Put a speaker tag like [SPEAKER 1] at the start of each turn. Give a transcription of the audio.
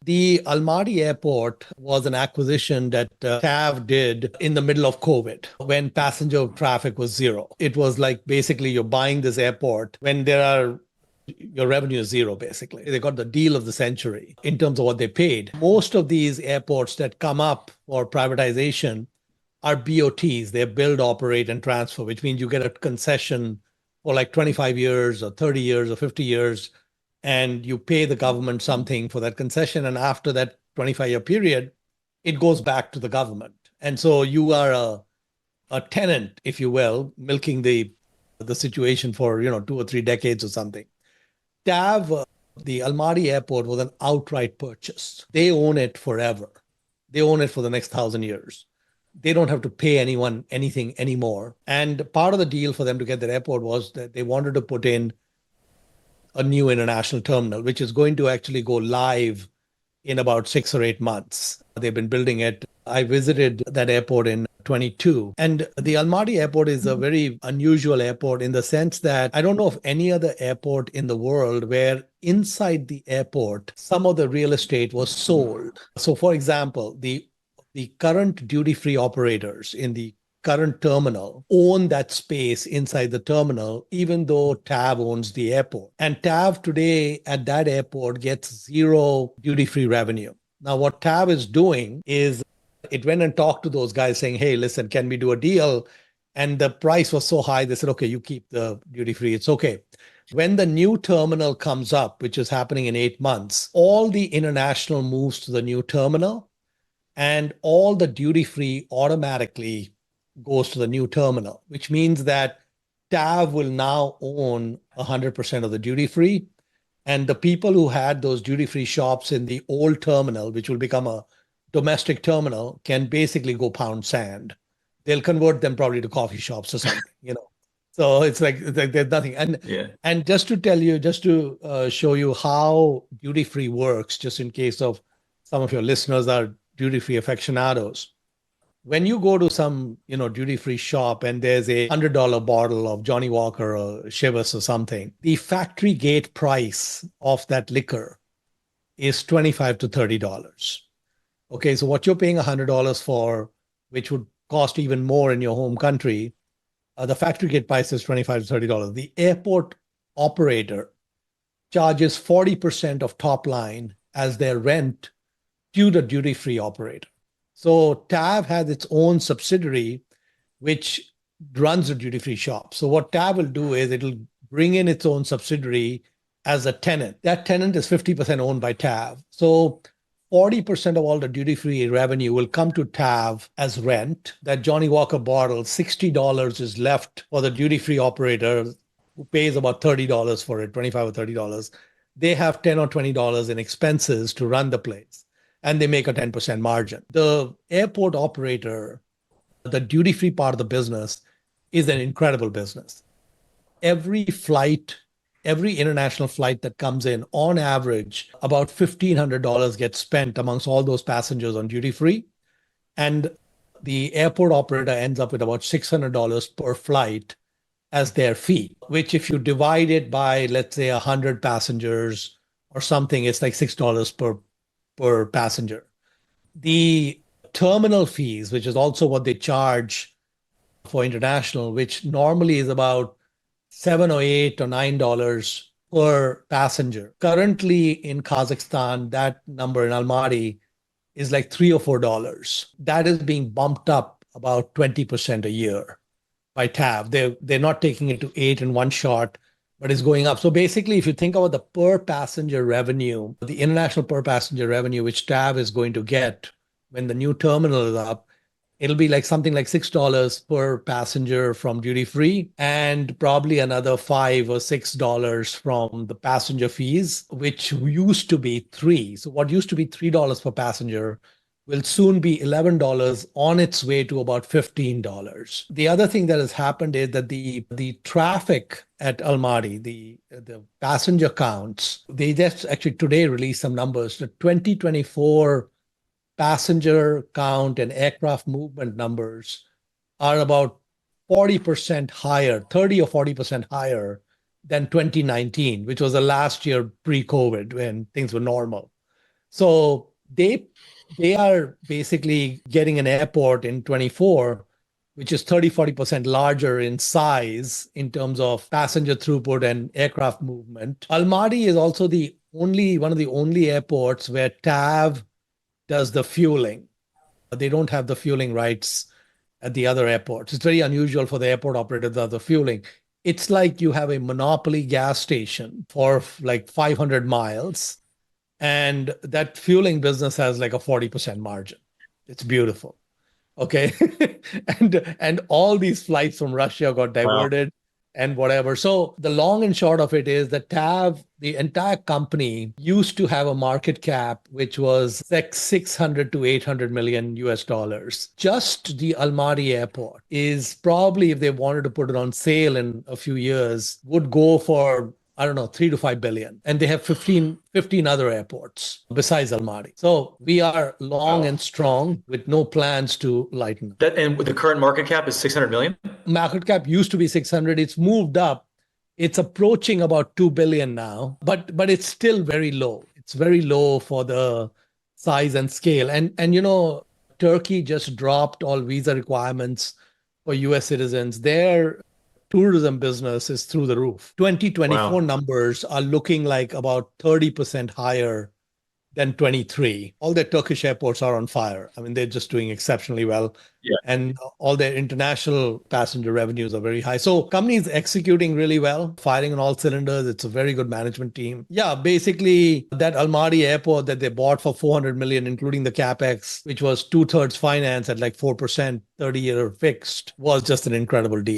[SPEAKER 1] The Almaty Airport was an acquisition that TAV did in the middle of COVID when passenger traffic was zero. It was like basically you're buying this airport when your revenue is zero, basically. They got the deal of the century in terms of what they paid. Most of these airports that come up for privatization are BOTs. They're build, operate, and transfer, which means you get a concession for like 25 years or 30 years or 50 years, and you pay the government something for that concession. And after that 25-year period, it goes back to the government. And so you are a tenant, if you will, milking the situation for 2 or 3 decades or something. TAV, the Almaty Airport, was an outright purchase. They own it forever. They own it for the next 1,000 years. They don't have to pay anyone anything anymore. And part of the deal for them to get that airport was that they wanted to put in a new international terminal, which is going to actually go live in about 6 or 8 months. They've been building it. I visited that airport in 22. And the Almaty Airport is a very unusual airport in the sense that I don't know of any other airport in the world where inside the airport, some of the real estate was sold. So for example, the current duty-free operators in the current terminal own that space inside the terminal, even though TAV owns the airport. And TAV today at that airport gets zero duty-free revenue. Now, what TAV is doing is it went and talked to those guys saying, hey, listen, can we do a deal? And the price was so high, they said, okay, you keep the duty-free. It's okay. When the new terminal comes up, which is happening in 8 months, all the international moves to the new terminal and all the duty-free automatically goes to the new terminal, which means that TAV will now own 100% of the duty-free. And the people who had those duty-free shops in the old terminal, which will become a domestic terminal, can basically go pound sand. They'll convert them probably to coffee shops or something. So it's like there's nothing. And just to tell you, just to show you how duty-free works, just in case of some of your listeners are duty-free aficionados. When you go to some, duty-free shop and there's a $100 bottle of Johnny Walker or Chivas or something, the factory gate price of that liquor is $25 to $30. Okay, so what you're paying $100 for, which would cost even more in your home country, the factory gate price is $25 to $30. The airport operator charges 40% of top line as their rent to the duty-free operator. So TAV has its own subsidiary, which runs the duty-free shop. So what TAV will do is it'll bring in its own subsidiary as a tenant. That tenant is 50% owned by TAV. So 40% of all the duty-free revenue will come to TAV as rent. That Johnny Walker bottle, $60 is left for the duty-free operator who pays about $30 for it, $25 or $30. They have $10 or $20 in expenses to run the place, and they make a 10% margin. The airport operator, the duty-free part of the business, is an incredible business. Every international flight that comes in, on average, about $1,500 gets spent amongst all those passengers on duty-free. And the airport operator ends up with about $600 per flight as their fee, which if you divide it by, let's say, 100 passengers or something, it's like $6 per passenger. The terminal fees, which is also what they charge for international, which normally is about $7 or $8 or $9 per passenger. Currently in Kazakhstan, that number in Almaty is like $3 or $4. That is being bumped up about 20% a year by TAV. They're not taking it to 8 in one shot, but it's going up. So basically, if you think about the per passenger revenue, the international per passenger revenue, which TAV is going to get when the new terminal is up, it'll be like something like $6 per passenger from duty free and probably another $5 or $6 from the passenger fees, which used to be $3. So what used to be $3 per passenger will soon be $11, on its way to about $15. The other thing that has happened is that the traffic at Almaty, the passenger counts, they just actually today released some numbers. The 2024 passenger count and aircraft movement numbers are about 40% higher, 30 or 40% higher than 2019, which was the last year pre-COVID when things were normal. So they are basically getting an airport in 24, which is 30-40% larger in size in terms of passenger throughput and aircraft movement. Almaty is also the only one of the only airports where TAV does the fueling. They don't have the fueling rights at the other airports. It's very unusual for the airport operator to do the fueling. It's like you have a monopoly gas station for like 500 miles, and that fueling business has like a 40% margin. It's beautiful. Okay. And all these flights from Russia got
[SPEAKER 2] Wow.
[SPEAKER 1] diverted and whatever. So the long and short of it is that TAV, the entire company, used to have a market cap which was like 600 to 800 million US dollars. Just the Almaty airport is probably, if they wanted to put it on sale in a few years, would go for, I don't know, 3 to 5 billion. And they have 15 other airports besides Almaty. So we are long
[SPEAKER 2] Wow.
[SPEAKER 1] and strong with no plans to lighten up.
[SPEAKER 2] That and the current market cap is 600 million.
[SPEAKER 1] Market cap used to be 600. It's moved up. It's approaching about 2 billion now, but it's still very low. It's very low for the size and scale. And Turkey just dropped all visa requirements for US citizens. Their tourism business is through the roof. 2024
[SPEAKER 2] Wow.
[SPEAKER 1] numbers are looking like about 30% higher than 23. All their Turkish airports are on fire. I mean, they're just doing exceptionally well.
[SPEAKER 2] Yeah.
[SPEAKER 1] And all their international passenger revenues are very high. So company is executing really well, firing on all cylinders. It's a very good management team. Yeah, basically that Almaty airport that they bought for 400 million, including the capex, which was two-thirds finance at like 4%, 30-year fixed, was just an incredible deal.